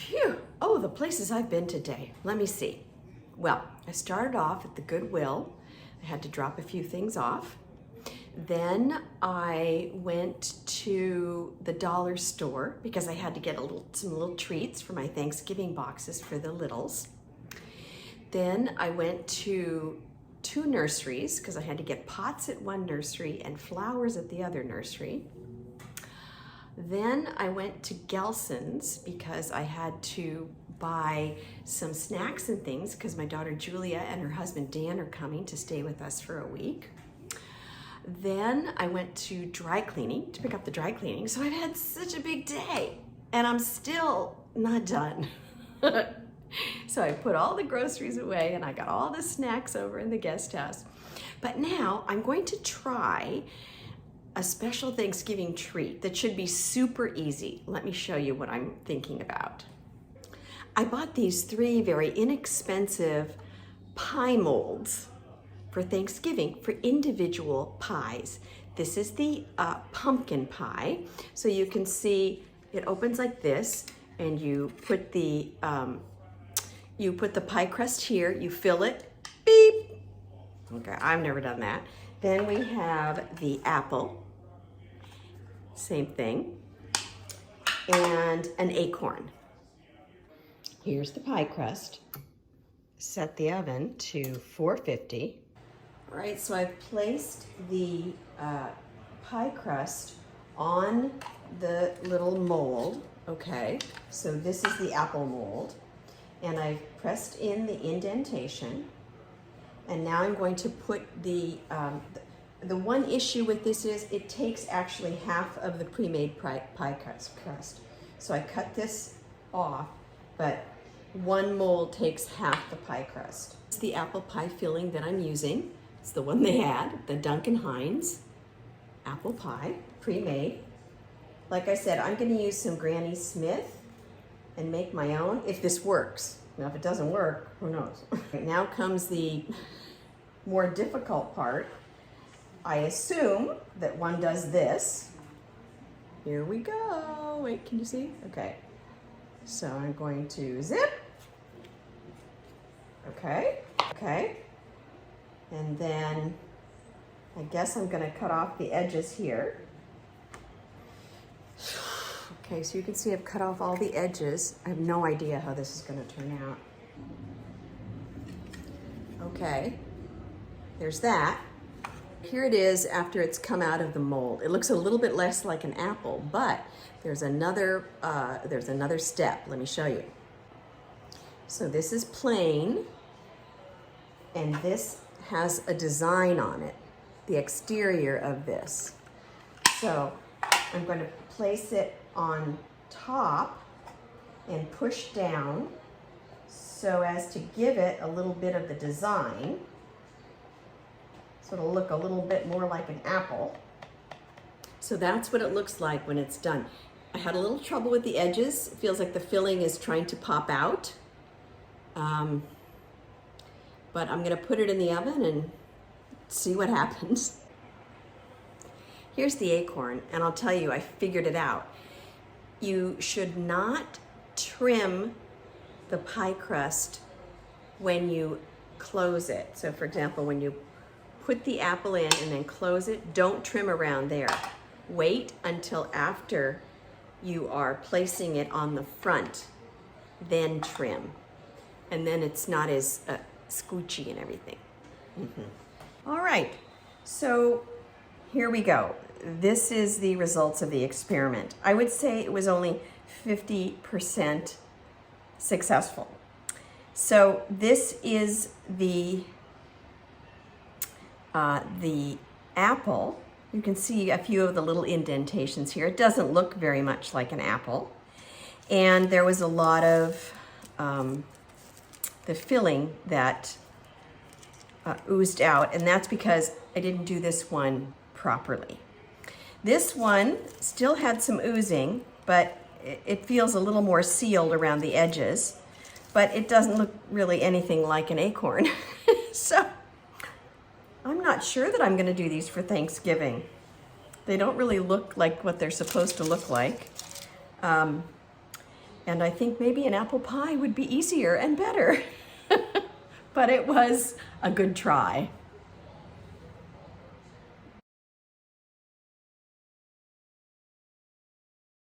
Phew. Oh, the places I've been today. Let me see. Well, I started off at the Goodwill. I had to drop a few things off. Then I went to the dollar store because I had to get some little treats for my Thanksgiving boxes for the littles. Then I went to two nurseries because I had to get pots at one nursery and flowers at the other nursery. Then I went to Gelson's because I had to buy some snacks and things because my daughter Julia and her husband Dan are coming to stay with us for a week. Then I went to dry cleaning to pick up the dry cleaning. So I've had such a big day and I'm still not done. So I put all the groceries away and I got all the snacks over in the guest house. But now I'm going to try a special Thanksgiving treat that should be super easy. Let me show you what I'm thinking about. I bought these 3 very inexpensive pie molds for Thanksgiving for individual pies. This is the pumpkin pie. So you can see it opens like this and you put the pie crust here, you fill it, beep. Okay, I've never done that. Then we have the apple, same thing, and an acorn. Here's the pie crust. Set the oven to 450. All right, so I've placed the pie crust on the little mold. Okay, so this is the apple mold. And I've pressed in the indentation. And now I'm going to put the one issue with this is it takes actually half of the pre-made pie crust. So I cut this off, but one mold takes half the pie crust. It's the apple pie filling that I'm using. It's the one they had, the Duncan Hines apple pie, pre-made. Like I said, I'm gonna use some Granny Smith and make my own if this works. Now, if it doesn't work, who knows? Now comes the more difficult part. I assume that one does this. Here we go. Wait, can you see? Okay. So I'm going to zip. Okay, okay. And then I guess I'm gonna cut off the edges here. Okay, so you can see I've cut off all the edges. I have no idea how this is gonna turn out. Okay, there's that. Here it is after it's come out of the mold. It looks a little bit less like an apple, but there's another step. Let me show you. So this is plain, and this has a design on it, the exterior of this. So I'm going to place it on top and push down so as to give it a little bit of the design. So it'll look a little bit more like an apple. So that's what it looks like when it's done. I had a little trouble with the edges. It feels like the filling is trying to pop out. But I'm gonna put it in the oven and see what happens. Here's the acorn, and I'll tell you, I figured it out. You should not trim the pie crust when you close it. So for example, when you put the apple in and then close it, don't trim around there. Wait until after you are placing it on the front, then trim. And then it's not as scoochy and everything. All right, so here we go. This is the results of the experiment. I would say it was only 50% successful. So this is the apple. You can see a few of the little indentations here. It doesn't look very much like an apple. And there was a lot of the filling that oozed out, and that's because I didn't do this one properly. This one still had some oozing, but it feels a little more sealed around the edges, but it doesn't look really anything like an acorn. So I'm not sure that I'm gonna do these for Thanksgiving. They don't really look like what they're supposed to look like. And I think maybe an apple pie would be easier and better. But it was a good try.